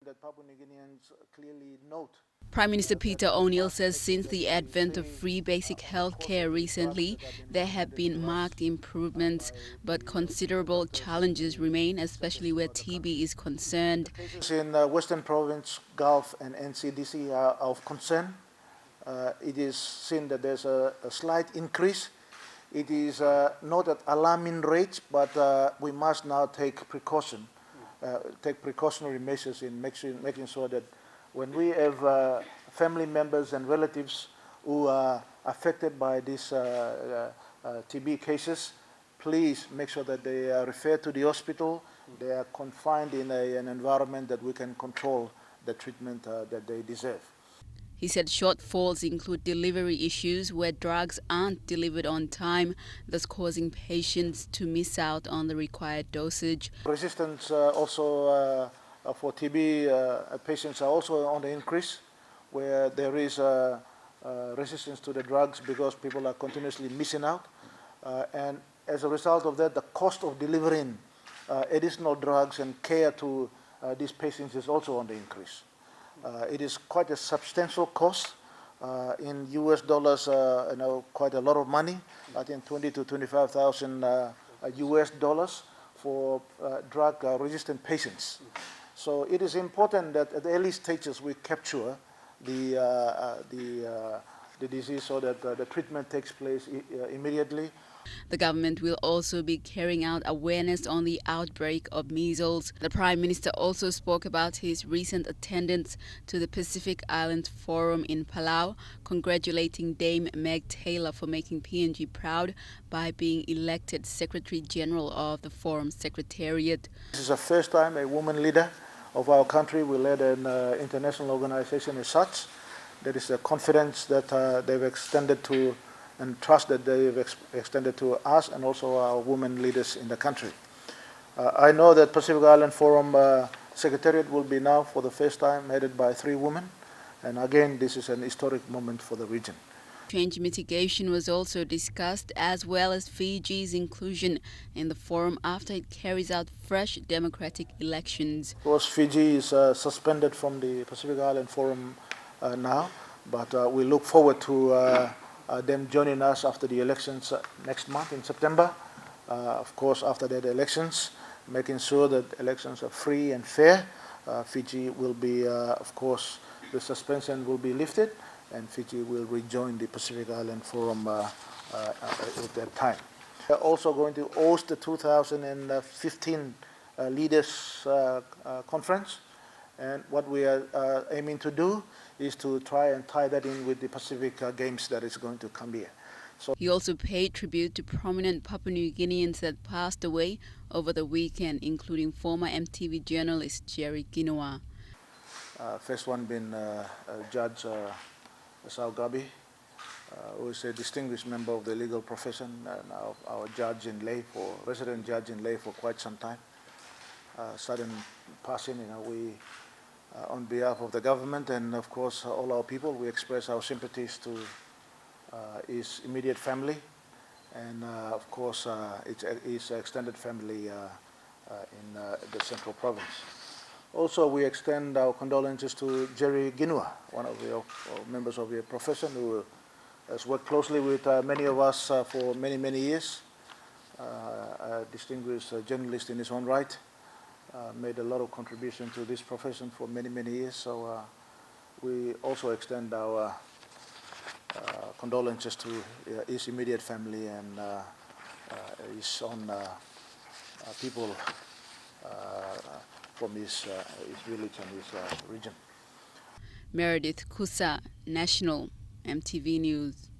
that Papua New Guineans clearly note. Prime Minister Peter O'Neill says since the advent of free basic health care recently, there have been marked improvements, but considerable challenges remain, especially where TB is concerned. Cases in Western Province, Gulf and NCDC are of concern. It is seen that there's a slight increase. It is not at alarming rates, but we must now take precautionary measures in making sure that when we have family members and relatives who are affected by these TB cases, please make sure that they are referred to the hospital. They are confined in an environment that we can control the treatment that they deserve. He said shortfalls include delivery issues where drugs aren't delivered on time, thus causing patients to miss out on the required dosage. Resistance also for TB patients are also on the increase, where there is resistance to the drugs because people are continuously missing out. And as a result of that, the cost of delivering additional drugs and care to these patients is also on the increase. It is quite a substantial cost. In US dollars, quite a lot of money. I think 20 to 25,000 US dollars for drug-resistant patients. So it is important that at the early stages we capture the disease so that the treatment takes place immediately. The government will also be carrying out awareness on the outbreak of measles. The Prime Minister also spoke about his recent attendance to the Pacific Islands Forum in Palau, congratulating Dame Meg Taylor for making PNG proud by being elected Secretary General of the Forum Secretariat. This is the first time a woman leader of our country will lead an international organization as such. There is a confidence that they've extended to and trust that they've extended to us and also our women leaders in the country. I know that Pacific Island Forum Secretariat will be now for the first time headed by 3 women, and again this is an historic moment for the region. Change mitigation was also discussed, as well as Fiji's inclusion in the forum after it carries out fresh democratic elections. Of course, Fiji is suspended from the Pacific Island Forum now, but we look forward to them joining us after the elections next month in September. Of course, after that elections, making sure that elections are free and fair. Fiji will be, of course, the suspension will be lifted, and Fiji will rejoin the Pacific Island Forum at that time. We are also going to host the 2015 Leaders Conference, and what we are aiming to do is to try and tie that in with the Pacific Games that is going to come here. So he also paid tribute to prominent Papua New Guineans that passed away over the weekend, including former MTV journalist Jerry Ginua. First one being Judge Sau Gabi, who is a distinguished member of the legal profession, and our judge in lay resident judge in lay for quite some time. Sudden passing, we on behalf of the government and of course all our people, we express our sympathies to his immediate family and of course his extended family in the Central Province. Also, we extend our condolences to Jerry Ginua, one of the members of your profession who has worked closely with many of us for many, many years, a distinguished journalist in his own right. Made a lot of contribution to this profession for many, many years. So we also extend our condolences to his immediate family and his own people from his village and his region. Meredith Kusa, National, MTV News.